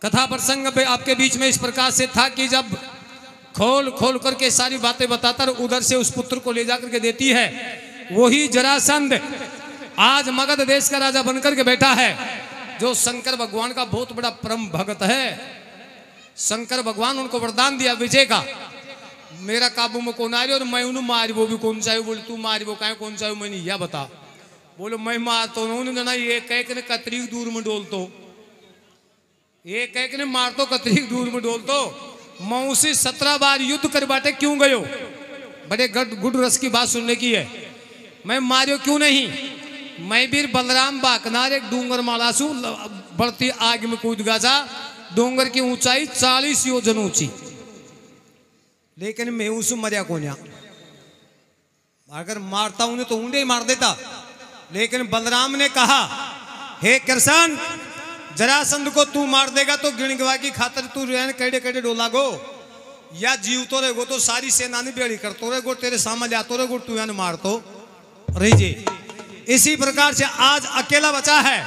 कथा प्रसंग पे आपके बीच में इस प्रकार से था कि जब खोल खोल करके सारी बातें बताता और उधर से उस पुत्र को ले जाकर के देती है, वही जरासंध आज मगध देश का राजा बनकर के बैठा है, जो शंकर भगवान का बहुत बड़ा परम भक्त है। शंकर भगवान उनको वरदान दिया विजय का, मेरा काबू में कौन आ रही और मैं उन्हें मारी वो भी कौन सा है। बोले तू मारी वो कहे कौन सा है, मैंने यह बता। बोले मैं मार तो उन्होंने ना ये कह के कतरी दूर में डोल तो, ये कह के मार तो कतरी दूर में डोल तो। मऊ से 17 बार युद्ध कर बाटे क्यों गयो, बड़े गुड रस की बात सुनने की है। मैं मारियो क्यों नहीं, मैं भी बलराम बाकनार एक डूंगर मालासू बढ़ती आग में कूद गया। डूंगर की ऊंचाई 40 योजन ऊंची, लेकिन मैं उस मरिया कोन्या। अगर मारता उन्हें तो ऊंडे ही मार देता, लेकिन बलराम ने कहा हे कृष्ण, जरासंध को तू मार देगा तो गिणगवा की खातर तू कड़े कड़े डोला गो, या जीव तो रहेगो तो सारी सेना ने बेड़ी कर तो रहेगो, तेरे सामने जातो रहेगो, तू यान मार तो रही। इसी प्रकार से आज अकेला बचा है,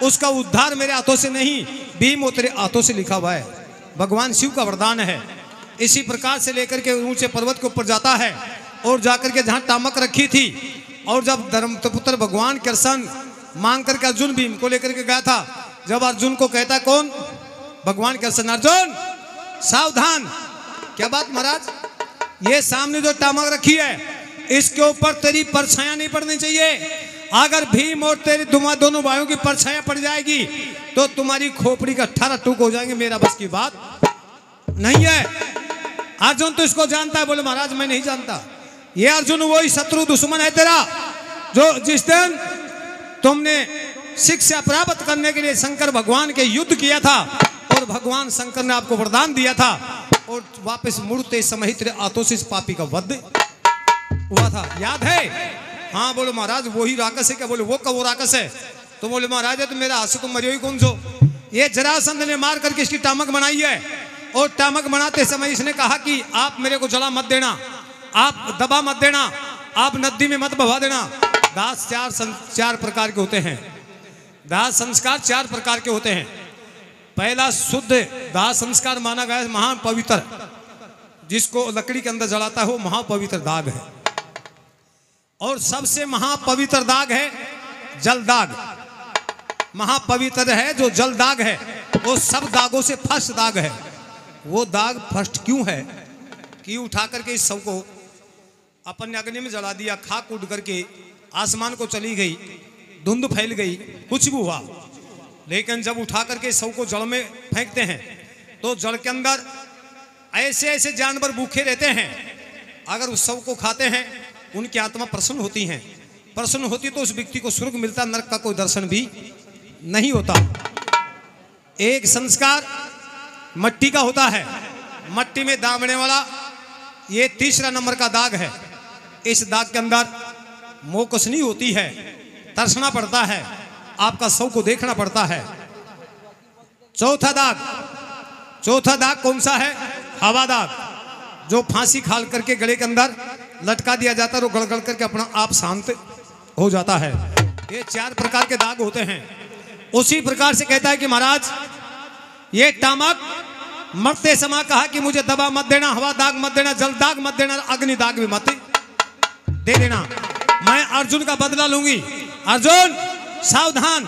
उसका उद्धार मेरे हाथों से नहीं, भीम वो तेरे हाथों से लिखा हुआ है, भगवान शिव का वरदान है। इसी प्रकार से लेकर के ऊंचे पर्वत के ऊपर जाता है और जाकर के जहां टामक रखी थी, और जब धर्मपुत्र भगवान कृष्ण मांग करके अर्जुन भीम को लेकर के गया था, जब अर्जुन को कहता कौन, भगवान कृष्ण, अर्जुन सावधान। क्या बात महाराज, ये सामने जो टामक रखी है इसके ऊपर तेरी परछाया नहीं पड़नी चाहिए। अगर भीम और तेरी दोनों भाइयों की परछाया पड़ जाएगी तो तुम्हारी खोपड़ी का 18 टुक हो जाएंगे, मेरा बस की बात नहीं है। अर्जुन तो इसको जानता है। बोले महाराज मैं नहीं जानता, ये अर्जुन वही शत्रु दुश्मन है तेरा, जो जिस दिन तुमने शिक्षा प्राप्त करने के लिए शंकर भगवान के युद्ध किया था और भगवान शंकर ने आपको वरदान दिया था, और वापस मुड़ते समय तेरे हाथों से इस पापी का वध हुआ था, याद है? हाँ। बोलो महाराज वही राक्षस है क्या? बोले वो कब वो राक्षस है? तो बोले महाराज है तो मेरा हाथ से तुम मरियो ही कौन सो। ये जरासंध ने मार करके इसकी टामक बनाई है, और टामक बनाते समय इसने कहा कि आप मेरे को जला मत देना, आप दबा मत देना, आप नदी में मत बहा देना। दाह चार प्रकार के होते हैं, दाह संस्कार 4 प्रकार के होते हैं। पहला शुद्ध दाह संस्कार माना गया है महान पवित्र, जिसको लकड़ी के अंदर जलाता है वो महापवित्र दाग है। और सबसे महापवित्र दाग है जल दाग, महापवित्र है जो जल दाग है, वो सब दागों से फर्स्ट दाग है। वो दाग फर्स्ट क्यों है कि उठा करके इस सब को अपन ने अग्नि में जला दिया, खाक उड़ करके आसमान को चली गई, धुंध फैल गई, कुछ भी हुआ, लेकिन जब उठा करके सब को जड़ में फेंकते हैं तो जड़ के अंदर ऐसे ऐसे जानवर भूखे रहते हैं, अगर उस सब को खाते हैं उनकी आत्मा प्रसन्न होती है, प्रसन्न होती तो उस व्यक्ति को स्वर्ग मिलता, नरक का कोई दर्शन भी नहीं होता। एक संस्कार मट्टी का होता है, मट्टी में दामने वाला, ये 3रा नंबर का दाग है। इस दाग के अंदर मोकसनी होती है, तरसना पड़ता है, आपका सब को देखना पड़ता है। चौथा दाग कौन सा है? हवा दाग, जो फांसी खाल करके गले के अंदर लटका दिया जाता है, वो गड़गड़ करके अपना आप शांत हो जाता है। ये 4 प्रकार के दाग होते हैं। उसी प्रकार से कहता है कि महाराज ये टामक मरते समय कहा कि मुझे दबा मत देना, हवा दाग मत देना, जल दाग मत देना, अग्नि दाग भी मत दे देना, मैं अर्जुन का बदला लूंगी। अर्जुन सावधान।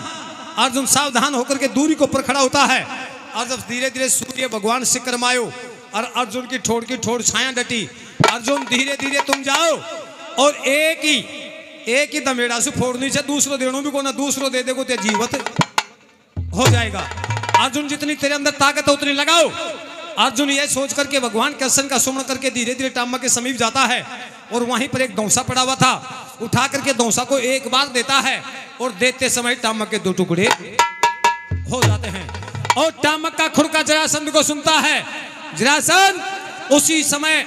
अर्जुन सावधान होकर के दूरी को पर खड़ा होता है, और जब धीरे धीरे सूर्य भगवान से कर्मायो और अर्जुन की ठोड़ छाया डटी, अर्जुन धीरे धीरे तुम जाओ और एक ही दमेड़ा से फोड़नी से दूसरो देनो भी को ना, दूसरो दे देगो ते जीवत हो जाएगा। अर्जुन जितनी तेरे अंदर ताकत है उतनी लगाओ। अर्जुन यह सोच करके भगवान कृष्ण का सुमरण करके धीरे धीरे टामक के समीप जाता है, और वहीं पर एक दौसा पड़ा हुआ था, उठा करके दौसा को एक बार देता है, और देते समय टामक के 2 टुकड़े हो जाते हैं। और टामक का खुरका जरासंध को सुनता है। जरासंध उसी समय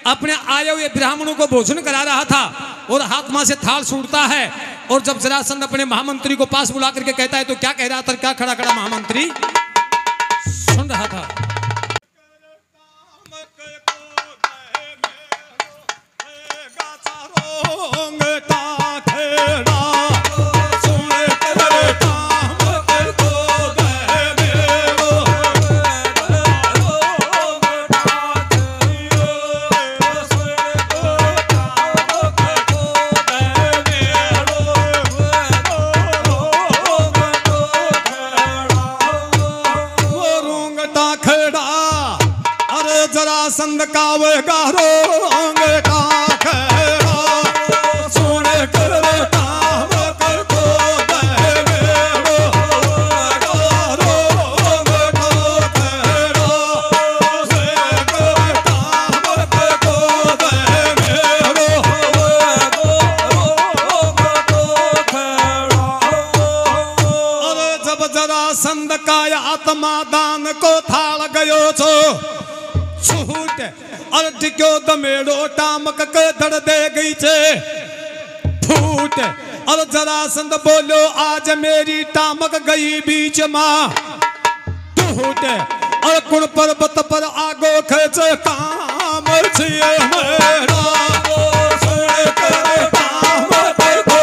अपने आए हुए ब्राह्मणों को भोजन करा रहा था, और हाथ से थाल छूटता है, और जब जरासंध अपने महामंत्री को पास बुला करके कहता है तो क्या कह रहा था, क्या खड़ा खड़ा महामंत्री सुन रहा था। जरासंध का वे गारोंग का खेरा सुन कर काम कर को देवे गारोंग का खेरा से कर काम कर को देवे अरे जब जरासंध का आत्मा दान को थाल गयो छो छूट और टिक्यो दमेड़ो टामक के धड़ दे गई छे फूट और जरासंध बोलो आज मेरी टामक गई बीच मां टूट और कुण पर्वत पर आगो खेच काम छिए मेरा सुन कर काम को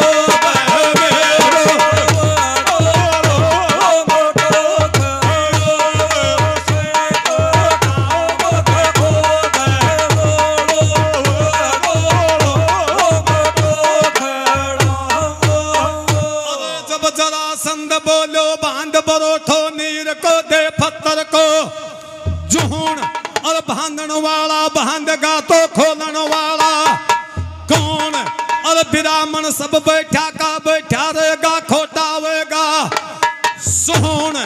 बोलो बांध बरोठो नीर को दे पत्थर को जुहून और बांधन वाला बांधगा तो खोलन वाला कौन और ब्राह्मण सब बैठा का बैठा रहेगा खोटावेगा सोहन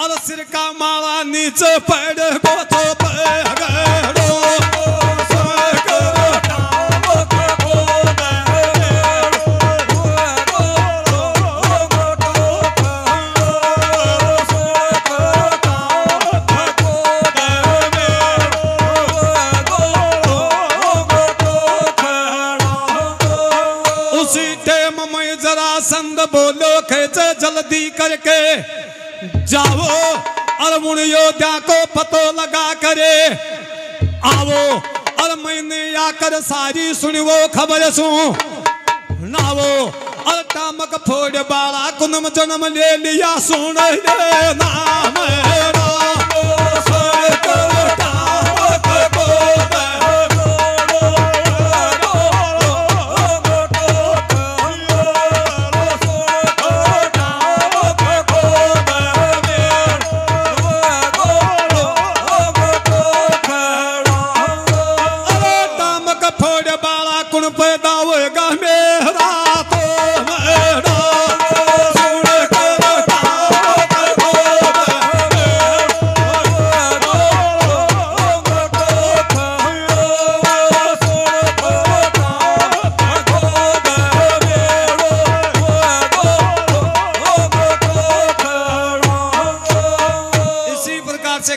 और सिर का माला नीचे पैर को तो पैगड़ो जरासंध बोलो खेचे जल्दी करके जाओ और उन योद्धा को पतो लगा करे आओ और मैंने आकर सारी सुनी वो खबर सु नावो और टामक फोड़ बाला कुनम जन्म ले लिया सुन नाम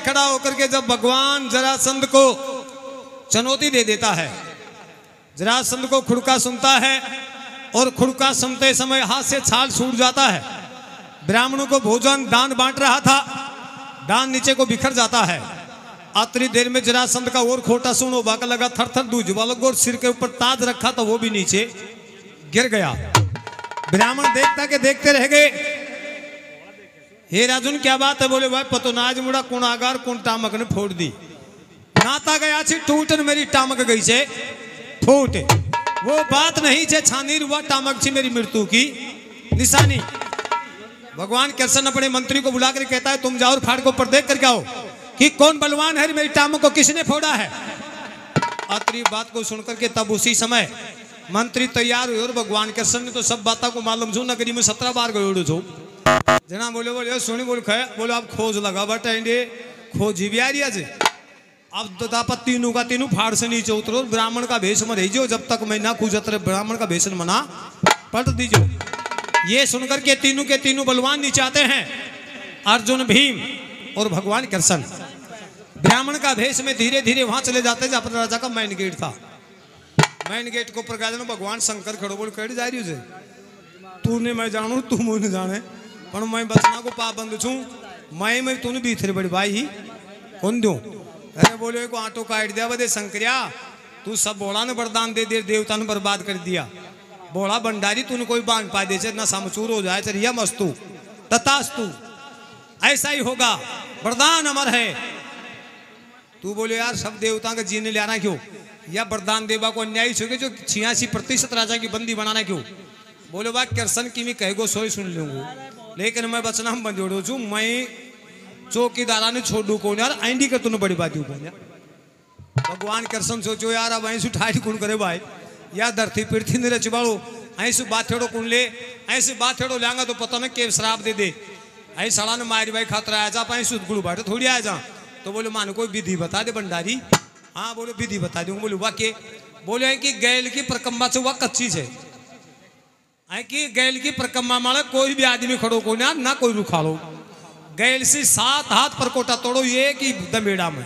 खड़ा होकर के जब भगवान जरासंध को चुनौती दे देता है, जरासंध को खुड़का सुनता है और खुड़का सुनते समय हाथ से छाल छूट जाता है। ब्राह्मणों को भोजन दान बांट रहा था, दान नीचे को बिखर जाता है। आतरी देर में जरासंध का और खोटा सुनो बाका लगा थर थर दूज बालक और सिर के ऊपर ताज रखा था वो भी नीचे गिर गया। ब्राह्मण देखता के देखते रह गए। हे राजुन क्या बात है? बोले भाई पतो नाज मुड़ा कौन आगार कौन टामक ने फोड़ दी नाता गया छी टूटन मेरी टामक गई से फूट वो बात नहीं छे छानीर हुआ टामक छी मेरी मृत्यु की निशानी। भगवान कृष्ण अपने मंत्री को बुलाकर कहता है तुम जाओ और फाड़ को ऊपर देख कर आओ कि कौन बलवान है, मेरी टामक को किसने फोड़ा है। आतरी बात को सुनकर के तब उसी समय मंत्री तैयार हुए और भगवान कृष्ण ने तो सब बातों को मालूम छू नगरी में 17 बार गयो छो जना बोले बोले सुनी बोल खाए बोले आप खोज लगा बटे खोजी भी आ रही है अब तो तीनों का तीनों फाड़ से नीचे उतरो ब्राह्मण का भेष में रही जो जब तक मैं ना खूजत रहे ब्राह्मण का भेष मना पलट दीजिए। ये सुनकर के तीनों बलवान नीचे आते हैं, अर्जुन भीम और भगवान कृष्ण। ब्राह्मण का भेष में धीरे धीरे वहां चले जाते हैं जहाँ राजा का मेन गेट था। मेन गेट को ऊपर भगवान शंकर खड़ो बोल कह जा रही है तूने मैं जानू तू मुझे जाने पर मैं बचना को पाबंद छू मैं तूने भीतर बड़ी भाई कौन दू। अरे बोले को आटो काट दिया बदे शंकरिया तू सब बोला ने वरदान दे दे देवता ने बर्बाद कर दिया बोला भंडारी तूने कोई बांध पाए दे ना सामचूर हो जाए चलिया मस्तु तथास्तु ऐसा ही होगा वरदान अमर है। तू बोले यार सब देवता का जीने ले आना क्यों या वरदान देवा को अन्यायी छो जो 86% राजा की बंदी बनाना क्यों। बोले भाई कृष्ण की मैं कहेगो सोई सुन लूंगू लेकिन मैं बचना हम बंद छू मैं चौकीदारा ने छोड़ू कौन यार आईडी कर तूने बड़ी बात कौन यार भगवान कृष्ण सोचो यार अब ऐसी ठाठी कौन करे भाई, या धरती पृथ्वी ने रचबाड़ो ऐसे बाथेड़ो कौन ले, ऐसे बाथेड़ो लांगा तो पता नहीं के श्राप दे दे, ऐसे सड़ा ने मारी भाई खातर आया जा पाए सुध गुरु बाटे थोड़ी आया जा। तो बोले मान कोई विधि बता दे भंडारी। हाँ बोले विधि बता दूंगा। बोले वाह के, बोले कि गैल की परिक्रमा से वह कच्ची है, है कि गैल की परिक्रमा माले कोई भी आदमी खड़ो को ना कोई रुखा लो, गैल से 7 हाथ पर कोटा तोड़ो, ये कि दमेड़ा में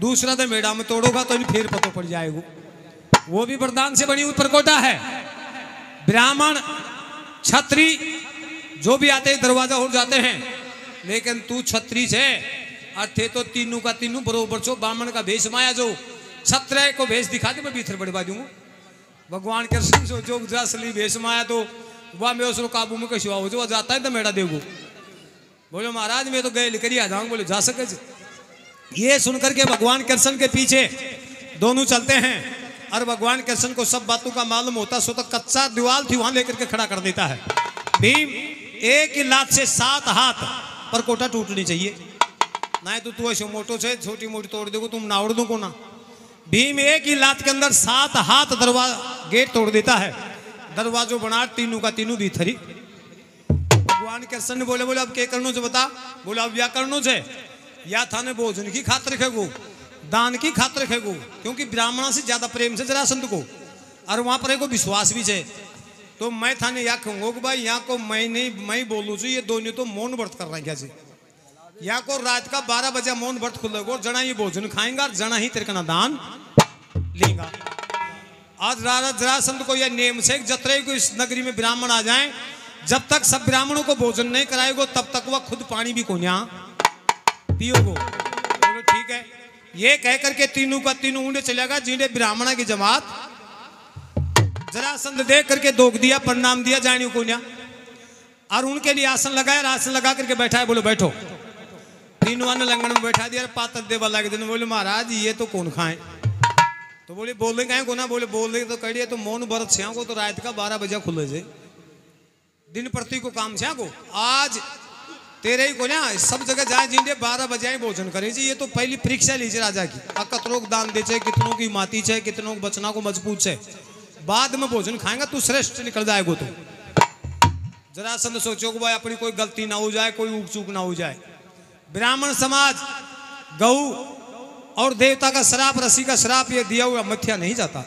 दूसरा दमेड़ा में तोड़ोगा तो फिर पतो पड़ जाएगा। वो भी वरदान से बनी हुई परकोटा है। ब्राह्मण छत्री जो भी आते हैं दरवाजा हो जाते हैं, लेकिन तू छत्री से अर्थे तो तीनों का तीनों बरोबर छो। ब्राह्मण का भेष माया जो छत्र को भेष दिखा दे मैं भीतर बढ़वा दूंगा। भगवान कृष्ण सोचो असली भेष माया तो वह मैं उसको काबू में कैसे हो जो जाता है तो मेरा देगो। बोले महाराज मैं तो गए लेकर ही आ जाऊंगा। बोले जा सके। ये सुनकर के भगवान कृष्ण के पीछे दोनों चलते हैं और भगवान कृष्ण को सब बातों का मालूम होता। सो तो कच्चा दीवार थी वहां लेकर के खड़ा कर देता है। भीम एक ही लात से 7 हाथ पर कोटा टूटनी चाहिए, ना तो तू ऐसे मोटो से छोटी मोटी तोड़ देगो, तुम नावड़ दो को ना। भीम एक ही लात के अंदर 7 हाथ दरवाजा गेट तोड़ देता है। दरवाजो बना तीनों का तीनों भीतरी। भगवान कृष्ण ने बोले अब क्या करनो से बता। बोला अब या करनो से या थाने भोजन की खातिर खेगो, दान की खातिर खेगो, क्योंकि ब्राह्मणों से ज्यादा प्रेम से जरासंध को और वहां पर एक विश्वास भी है। तो मैं थाने या कहूंगा कि भाई यहाँ को मैं बोलू छू ये दोनों तो मौन व्रत कर रहे हैं क्या जी। यहाँ को रात का 12 बजे मौन व्रत खुलेगा और जना ही भोजन खाएंगा और जना ही तेरे का दान लेगा। आज राजा जरासंध को यह नेम से जतरे को इस नगरी में ब्राह्मण आ जाए, जब तक सब ब्राह्मणों को भोजन नहीं कराएगो तब तक वह खुद पानी भी कोन्या पियोगो। बोलो ठीक है। ये कह करके तीनों का तीनों ऊंडे चलेगा जिन्हें ब्राह्मणा की जमात जरासंध देख करके दोग दिया, प्रणाम दिया जानियों को न्या और उनके लिए आसन लगाया। आसन लगा करके बैठा है। बोलो बैठो। तीनों ने लंगन में बैठा दिया। पातर देवा लगे दिन। बोले महाराज ये तो कौन खाए। तो बोले बोल रहे कहें को ना। बोले बोल रहे तो कहिए तो मौन व्रत से को तो रात का 12 बजे खुले से दिन प्रति को काम से को आज तेरे ही को ना सब जगह जाए जिन्हें 12 बजे भोजन करे। ये तो पहली परीक्षा लीजिए राजा की, कतरों को दान दे चाहे कितनों की माती चाहे कितनों को बचना को मजबूत है, बाद में भोजन खाएंगा तू श्रेष्ठ निकल जाएगा। तो जरासंध सोचो कि भाई अपनी कोई गलती ना हो जाए, कोई ऊक चूक ना हो जाए। ब्राह्मण समाज गऊ और देवता का श्राप, रसी का श्राप ये दिया हुआ मथ्या नहीं जाता।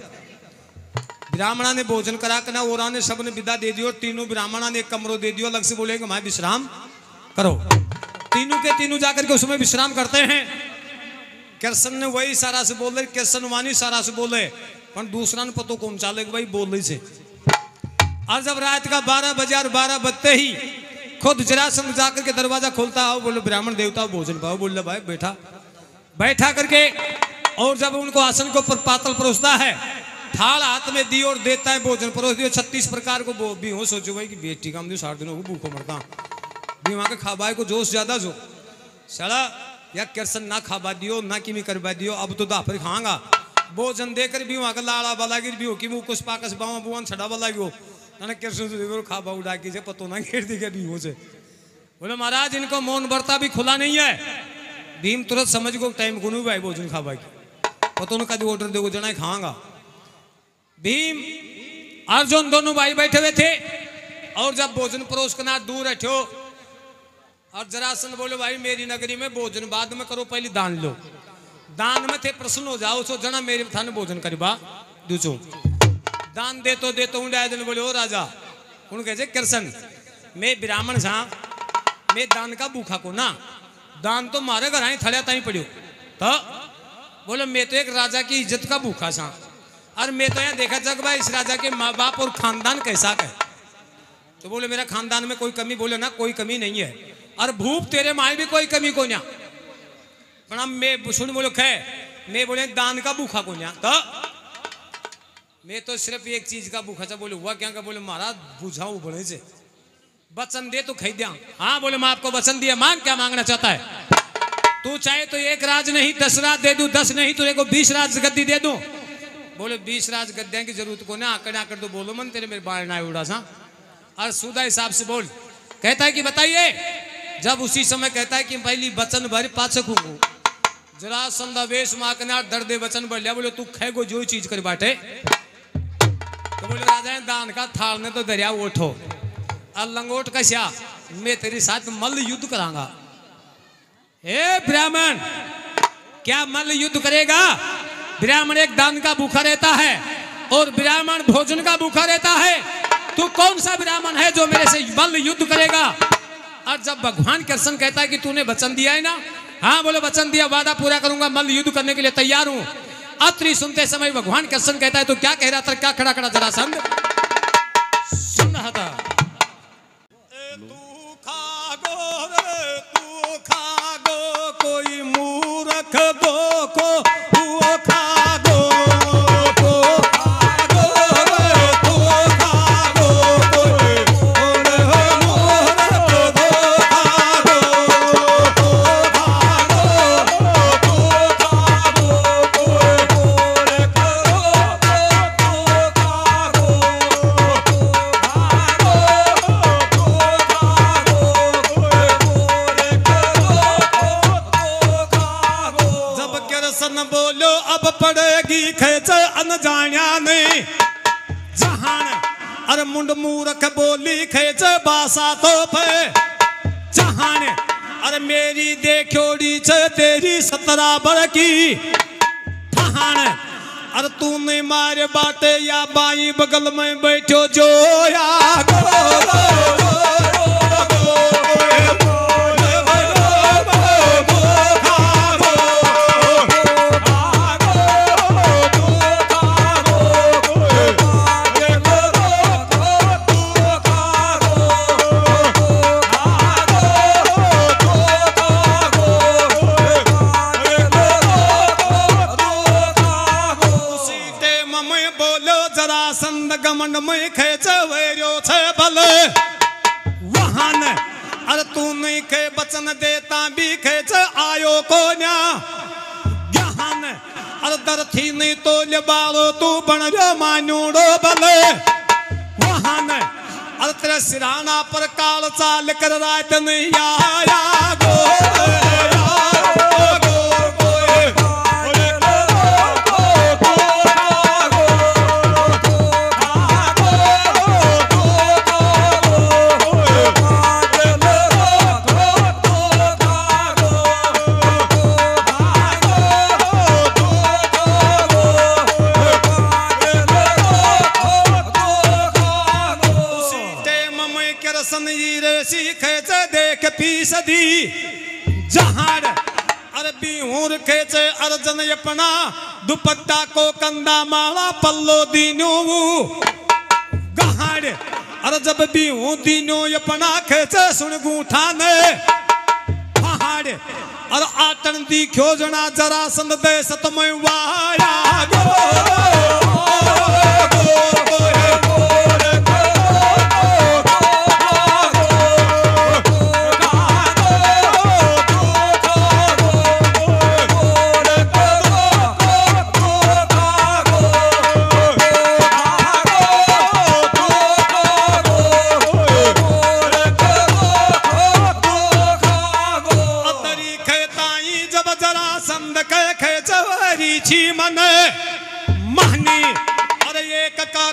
ब्राह्मणा ने भोजन करा कर ना और ने सब ने विदा दे दी और तीनों ब्राह्मणा ने एक कमरों दे दियो। अलग से बोले कि मैं विश्राम करो। तीनों के तीनों जाकर के उसमें विश्राम करते हैं। कृष्ण ने वही सारा से बोल रहे, कृष्ण वानी सारा से बोले पर दूसरा ने पतो कौन चाले भाई बोल रही से। और जब रात का 12 बजे और 12 बजते ही खुद जरासंध जाकर के दरवाजा खोलता हो। बोले ब्राह्मण देवता भोजन पाओ। बोले भाई बैठा करके और जब उनको आसन के ऊपर पातल परोसता है, थाल हाथ में दी और देता है भोजन परोस दियो। 36 प्रकार को भी हो। सोचो भाई कि बेटी काम 60 दिनों को भूखो मरता भी वहां के खाबाई को जोश ज्यादा जो सड़ा या कृष्ण ना खाबा दियो ना कि करवा दियो। अब तो दाफर खाऊंगा भोजन देकर भी वहां का लाड़ा वाला गिर भी हो कि मुँह कुछ पाकस बावा बुआन छड़ा वाला गयो ना कृष्ण से खाबा उड़ा की पतो ना घेर दी भी हो से। बोले महाराज इनको मौन बरता भी खुला नहीं है। भीम तुरंत समझ को टाइम को नहीं भाई भोजन खाबा की पतो ना कभी ऑर्डर देखो जना खाऊंगा। भीम अर्जुन दोनों भाई बैठे हुए थे और जब भोजन परोस के ना दूर बैठो और जरासंध बोले भाई मेरी नगरी में भोजन बाद में करो, पहले दान लो। दान में थे प्रसन्न हो जाओ। सो जना मेरे थाने भोजन करवा दूसो दान दे तो उन्हें दिन बोले ओ राजा उन कहे कृष्ण मैं ब्राह्मण था, मैं दान का भूखा को ना, दान तो मारे घर आई थड़िया ताई पड़ियो। तो बोले मैं तो एक राजा की इज्जत का भूखा था और मैं तो यहाँ देखा जग भाई इस राजा के माँ बाप और खानदान कैसा है। तो बोले मेरा खानदान में कोई कमी। बोले ना कोई कमी नहीं है और भूप तेरे माए भी कोई कमी को ना। प्रणाम मैं सुन बोलो खे मैं बोले दान का भूखा को ना। तो मैं तो सिर्फ एक चीज का भूखा था। बोले हुआ क्या का। बोले महाराज बुझाऊ बड़े से वचन दे तो खाई दिया। हाँ बोले मैं आपको वचन दिया, मांग क्या मांगना चाहता है। तू चाहे तो 1 राज नहीं 10 राज दे दूं, 10 नहीं तो 20 राज गद्दी दे दूं। बोले 20 राज गद्दिया की जरूरत को ना आकर तो बोलो मन तेरे मेरे बाल ना उड़ा सा और सुधा हिसाब से बोल। कहता है कि बताइए। जब उसी समय कहता है कि पहली वचन भर पाचक हूँ जरासंध वेश माकना दर्दे वचन बढ़िया बोले तू खे को जो चीज कर बाटे तो बोले राजा दान का थाल ने तो दरिया उठो और लंगोट कश्या मैं तेरे साथ मल्ल युद्ध करांगा। हे ब्राह्मण क्या मल्ल युद्ध करेगा? ब्राह्मण एक दान का भूखा रहता है और ब्राह्मण भोजन का भूखा रहता है। तू कौन सा ब्राह्मण है जो मेरे से मल्ल युद्ध करेगा? और जब भगवान कृष्ण कहता है कि तूने वचन दिया है ना, हाँ बोले वचन दिया, वादा पूरा करूंगा, मल्ल युद्ध करने के लिए तैयार हूं। अत्रि सुनते समय भगवान कृष्ण कहता है तो क्या कह रहा था, क्या खड़ा खड़ा जरासंध सुन रहा था। तू खा गो कोई मूर्ख दो को तू खा गो बोलो अब पड़ेगी खेच अनजान्या नहीं जहान अरे मुंड मूर्ख बोली खेच बासा तो पे जहान अरे मेरी देखोड़ी छ तेरी 17 बर की ठहान अरे तूने मारे बाटे या बाई बगल में बैठो जो या गमन में खेच वेरो छे भले वहान अरे तू नहीं खे बचन देता भी खेच आयो को न्या ज्ञान अरे दरथी नहीं तो बालो तू बन जो मान्यूड़ो भले वहान अरे तेरे सिराना पर काल चाल कर रात नहीं आया गो देख पीसदी जहाड़ अरे बिहूर खेचे अर्जन अपना दुपट्टा को कंधा माला पल्लो दीनो गहाड़ अरे जब बिहू दीनो अपना खेचे सुन गूठा ने पहाड़ अरे आटन दी खोजना जरासंध दे सतमय वाया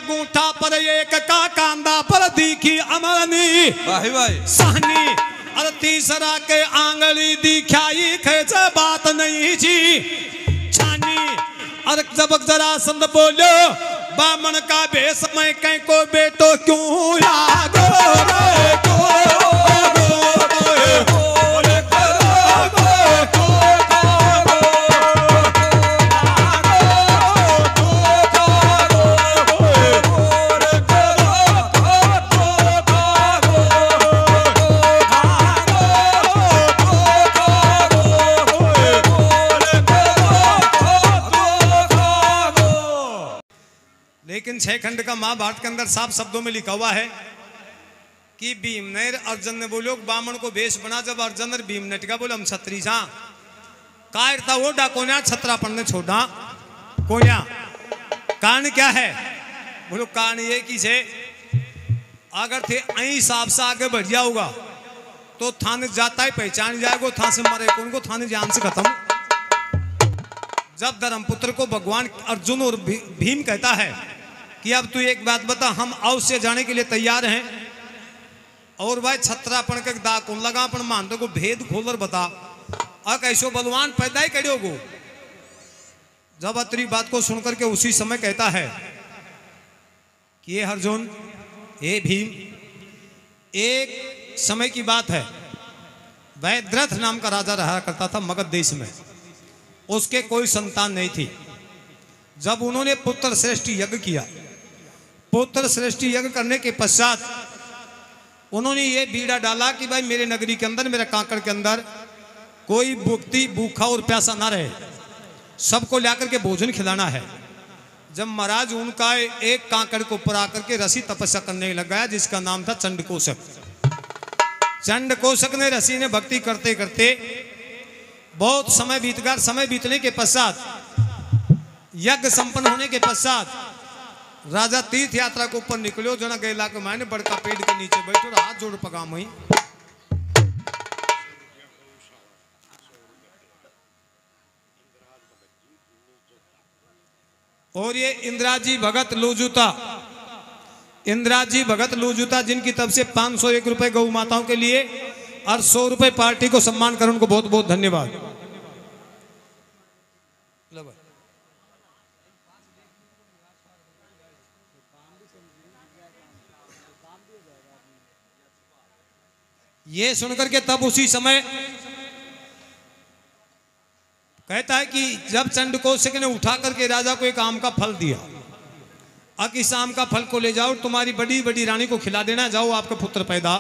गूठा पर एक का कांदा पर दिखी अमरनी भाई भाई सहनी अरे तीसरा के आंगली दिखाई खेच बात नहीं जी छानी अरे जब जरासंध बोलो बामन का भेष में कहीं को बेटो क्यों याद लेकिन 6 खंड का महाभारत के अंदर साफ शब्दों में लिखा हुआ है कि भीम ने अर्जुन ने बोलो बामन को वेश बना। जब अर्जुन और भीम ने टिका बोले हम छत्री जा कायरता वो डाकोन्या छत्रा पढ़ने छोड़ा कोया कारण क्या है? बोलो कारण ये कि से अगर थे अही हिसाब से आगे बढ़ जाओगा तो थाने जाता ही पहचान जाएगा, थाने से मरे उनको थाने जान से खत्म जब धर्मपुत्र को भगवान अर्जुन और भीम कहता है कि अब तू एक बात बता, हम अवश्य जाने के लिए तैयार हैं, और भाई छत्रापण के दाग कौन लगा अपन मानते को भेद खोलर बता, अक ऐसो बलवान पैदा ही करो गो। जब अतरी बात को सुनकर के उसी समय कहता है कि ये अर्जुन, ये भीम, एक समय की बात है, वैद्रथ नाम का राजा रहा करता था मगध देश में। उसके कोई संतान नहीं थी। जब उन्होंने पुत्र श्रेष्ठ यज्ञ किया, पुत्र श्रेष्ठ यज्ञ करने के पश्चात उन्होंने ये बीड़ा डाला कि भाई मेरे नगरी के अंदर, मेरे कांकड़ के अंदर कोई व्यक्ति भूखा और प्यासा ना रहे, सबको लाकर के भोजन खिलाना है। जब महाराज उनका एक कांकड़ को ऊपर आकर के ऋषि तपस्या करने लगा, जिसका नाम था चंडकोशक। चंडकोशक ने ऋषि ने भक्ति करते करते बहुत समय बीत गया। समय बीतने के पश्चात, यज्ञ संपन्न होने के पश्चात राजा तीर्थ यात्रा के ऊपर निकलो। जना गैला के मायने बड़का पेड़ के नीचे बैठो, हाथ जोड़ पगाम हुई। और ये इंद्राजी भगत लोजूता, इंद्राजी भगत लोजूता, जिनकी तरफ से 501 रुपए गौ माताओं के लिए और 100 रुपए पार्टी को सम्मान कर, उनको बहुत बहुत धन्यवाद। ये सुनकर के तब उसी समय कहता है कि जब चंडकोशक ने उठा करके राजा को एक आम का फल दिया, अब इस आम का फल को ले जाओ, तुम्हारी बड़ी बड़ी रानी को खिला देना, जाओ आपका पुत्र पैदा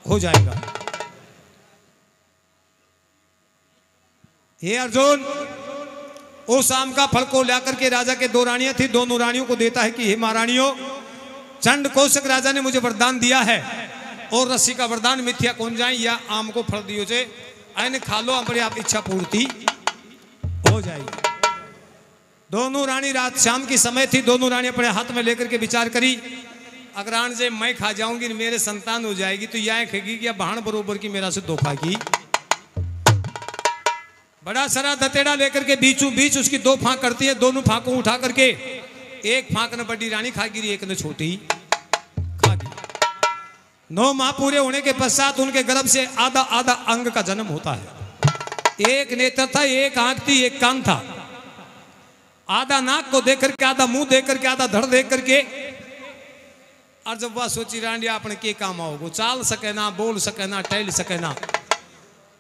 हो जाएगा। हे अर्जुन, उस आम का फल को लेकर के राजा के 2 रानियां थी, दोनों रानियों को देता है कि हे महारानियों, चंडकोशक राजा ने मुझे वरदान दिया है, और ऋषि का वरदान मिथ्या कौन जाए, या आम को फल दियो जे आने खा लो, हमारी आप इच्छा पूर्ति हो जाएगी। दोनों रानी रात शाम की समय थी, दोनों रानी अपने हाथ में लेकर के विचार करी, अगर आन जे मैं खा जाऊंगी, मेरे संतान हो जाएगी, तो यह खेगी कि बहन बरोबर की मेरा से धोखा की। बड़ा सारा दतेड़ा लेकर के बीचों बीच उसकी 2 फांक करती है, दोनों फांकों उठा करके एक फांक ने बड़ी रानी खा गिरी, एक ने छोटी खा गिरी। 9 माह पूरे होने के पश्चात उनके गर्भ से आधा आधा अंग का जन्म होता है। एक नेत्र था, एक आंख थी, एक कान था, आधा नाक को देख करके, आधा मुंह देख करके, आधा धड़ देख करके। और जब वह सोची रानी अपने के काम आओगे, चाल सके ना, बोल सके ना, टहल सके ना,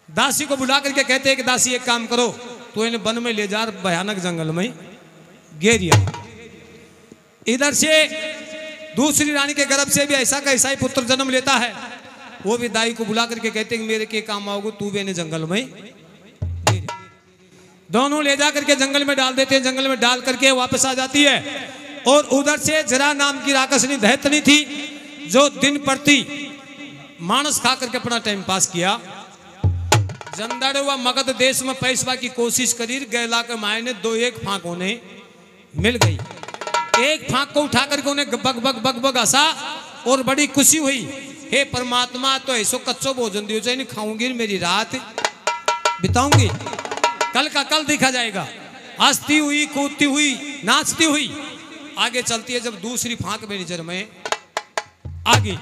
दासी को बुला करके कहते हैं कि दासी एक काम करो, तो इन्हें वन में ले जा, भयानक जंगल में घेरिया। इधर से दूसरी रानी के गर्भ से भी ऐसा का ऐसा ही पुत्र जन्म लेता है। वो भी दाई को बुला करके कहते हैं कि मेरे के काम आओगे, तू भी इन्हें जंगल में। दोनों ले जा करके जंगल में डाल देते हैं, जंगल में डाल करके वापस आ जाती है। और उधर से जरा नाम की राक्षसनी दैत्यनी थी, जो दिन प्रति मांस खा करके अपना टाइम पास किया। जंदड़ व मगध देश में पैसवा की कोशिश करी, गैला के मायने 2-1 फांक उन्हें मिल गई। एक फांक को उठा करके उन्हें बग बग बग बग हंसा और बड़ी खुशी हुई। हे परमात्मा, तो ऐसो कच्चो भोजन दियो, चाहिए खाऊंगी, मेरी रात बिताऊंगी, कल का कल देखा जाएगा। हंसती हुई, कूदती हुई, नाचती हुई आगे चलती है। जब दूसरी फांक में नजर में आ गई,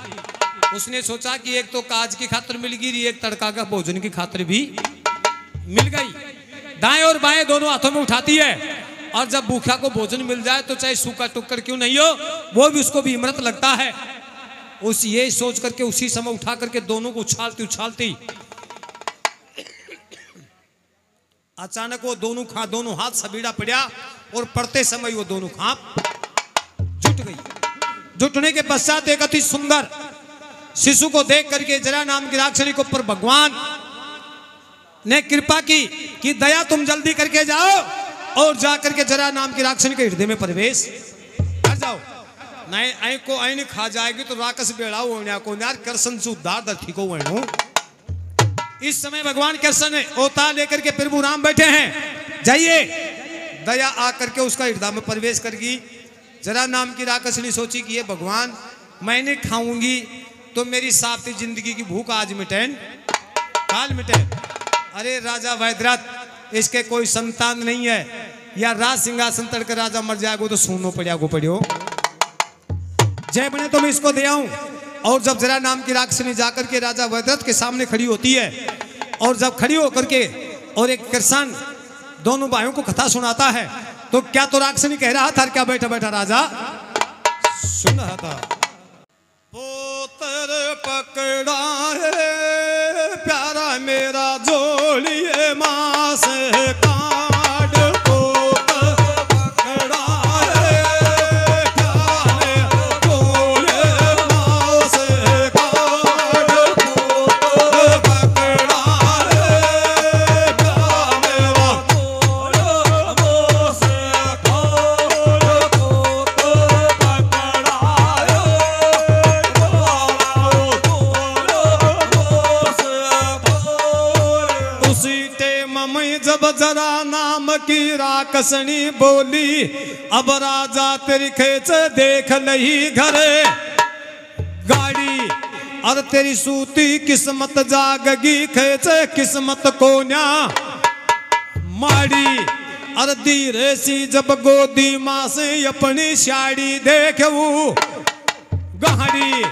उसने सोचा कि एक तो काज की खातिर मिल गई, एक तड़का का भोजन की खातिर भी मिल गई। दाएं और बाएं दोनों हाथों में उठाती है, और जब भूखा को भोजन मिल जाए तो चाहे सूखा टुक्कर क्यों नहीं हो, वो भी उसको भी इमरत लगता है। उस ये सोच करके उसी समय उठा करके दोनों को उछालती उछालती अचानक वो दोनों हाथ सबीड़ा पड़ा, और पड़ते समय वो दोनों खाप जुट गई। जुटने के पश्चात एक अति सुंदर शिशु को देख करके जरा नाम की राक्षसी के ऊपर भगवान ने कृपा की कि दया तुम जल्दी करके जाओ और जाकर के जरा नाम की राक्षसी के हृदय में प्रवेश कर जाओ, नहीं आई को आई नहीं खा जाएगी तो राक्षस बेड़ा होने को यार कृष्ण से उद्धार दर्थी को वणो। इस समय भगवान कृष्ण ने अवतार लेकर के प्रभु राम बैठे हैं, जाइए। दया आकर के उसका हृदय में प्रवेश करगी। जरा नाम की राक्षसी ने सोची कि ये भगवान मैंने खाऊंगी तो मेरी साथी जिंदगी की भूख आज मिटे काल मिटे। अरे राजा वैद्यनाथ इसके कोई संतान नहीं है, या राज सिंहासन तड़के राजा मर जाएगो तो सुनो पड़ियो। जय बने तो मैं इसको दे आऊं। और जब जरा नाम की राक्षसी जाकर के राजा वैदरथ के सामने खड़ी होती है, और जब खड़ी होकर के और एक किसान दोनों भाइयों को कथा सुनाता है, तो क्या तो राक्षसी कह रहा था, क्या बैठा बैठा राजा सुन रहा था। पोतर पकड़ा है प्यारा मेरा जोड़िए मां से काट, पोतर पकड़ा है प्यारे जोड़िए मां से काट, पोतर पकड़ा है प्यारा मेरा जोड़िए मां से काट, पोतर पकड़ा है। उसी टेम में जब जरा नाम की राक्षसनी बोली, अब राजा तेरी खेच देख लही घरे गाड़ी, और तेरी सूती किस्मत जागगी खेच किस्मत को न्या माड़ी। और धीरे सी जब गोदी माँ से अपनी साड़ी देखू गाड़ी,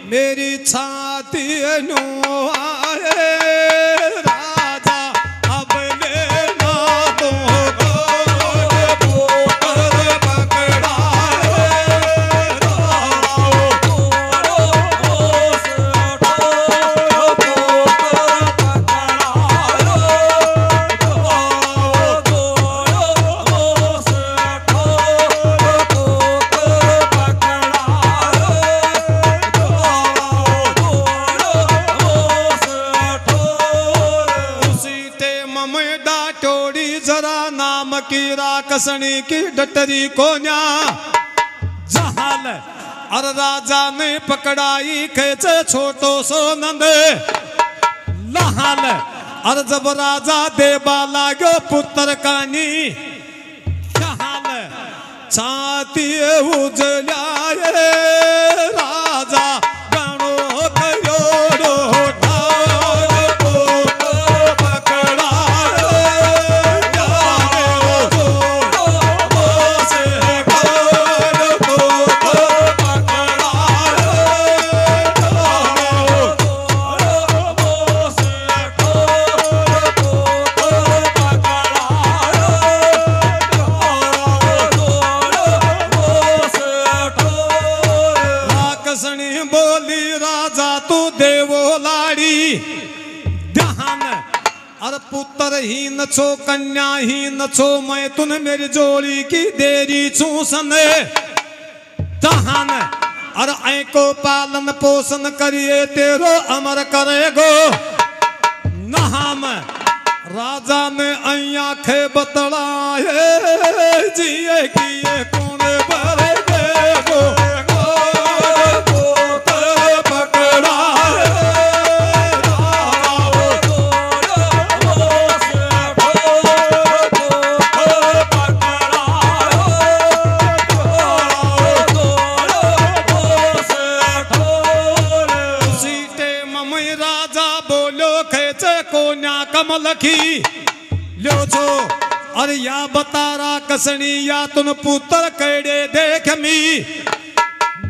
मेरी छाती नो आए राजा अब लेना तो पोतर पकड़ा की राक्षसनी की डटरी को न्या जहाल। और राजा ने पकड़ाई खेचे छोटो सो नंद लहाल। और जब राजा देवा लागो पुत्र कानी जहाल, छाती उजलाए राजा गणो कयोड़ो पुत्र ही न छो कन्या ही न छो, मैं तुन मेरी जोड़ी की देरी चूसन तहन। और ऐ को पालन पोषण करिए तेरो अमर करेगो नहाम। राजा ने आँखें बतलाए जिए किए कौन भरे देगो पकड़ा लखी लो जो। और या बता राक्षसनी या तुन पुत्र केड़े देख मी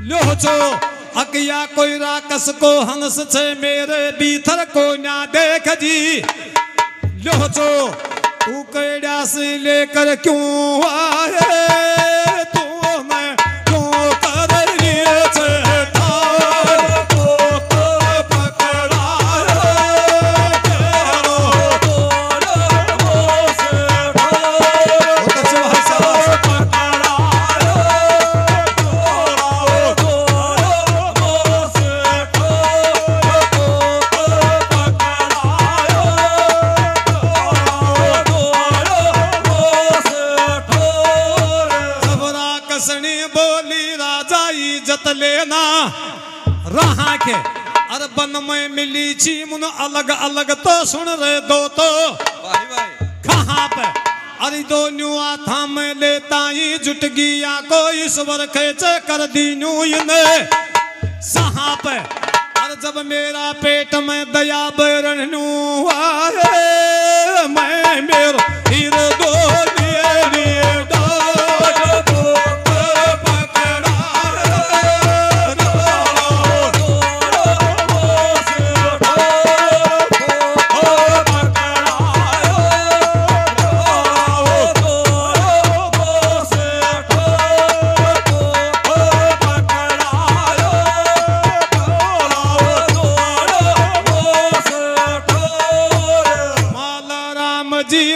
लो जो। अकिया कोई राक्षस को हंस छे मेरे भीतर को ना देख जी लो जो। तू केड़ा से लेकर क्यों आए तू मैं क्यों कर लिए छे लेना रहा के। अरे बन में मिली छी मुन अलग अलग तो सुन रहे दो तो कहाँ पे। अरे दो न्यूआ था मैं लेता ही जुट गया को ईश्वर खेचे कर दी न्यू ने सहा पे। अरे जब मेरा पेट में दया बरनू आए मैं मेरो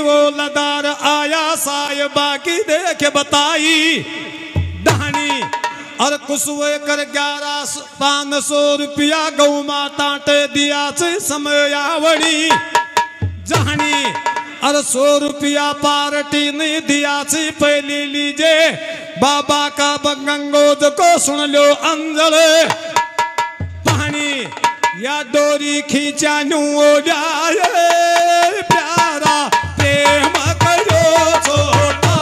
वो लदार आया साहिबा की देख बताई डहानी और कुसुए कर 1100-500 रुपया गौ माता टे दिया से समयावड़ी जहानी और 100 रुपया पार्टी नहीं दिया से पहली लीजिए बाबा का गंगोद को सुन लो अंजल पानी या डोरी खींचा नू हो जाए प्यारा प्रेम करो छोटा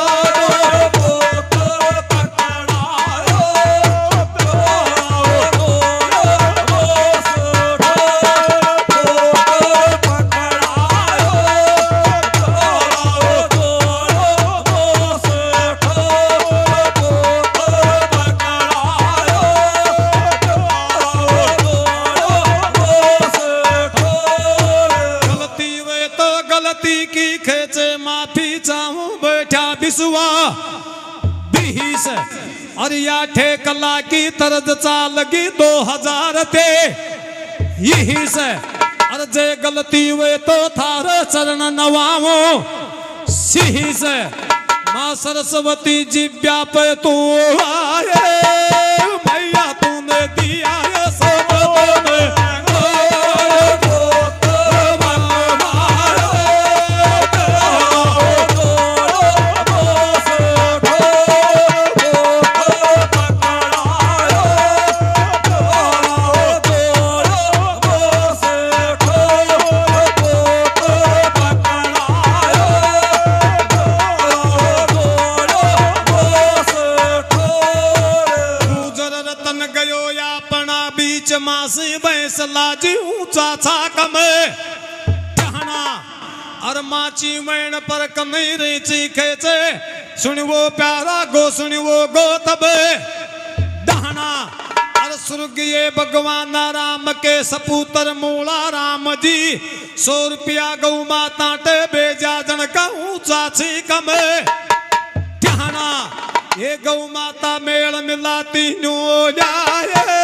और या ठेकला की तरज चाल की 2000 थे यही से और जे गलती हुए तो थारे चरण नवाओ सिही से माँ सरस्वती जिव्या पे तू आए मैया तूने दिया ये सब लाजी ऊंचा छाकम कहना और माची मैन पर कमई रे चीखे से सुनिवो प्यारा गो सुनिवो गो तब दहना और स्वर्गीय भगवान राम के सपूतर मूला राम जी 100 रुपया गौ माता टे बेजा जन का ऊंचा छीकम कहना ये गौ माता मेल मिलाती नो जाए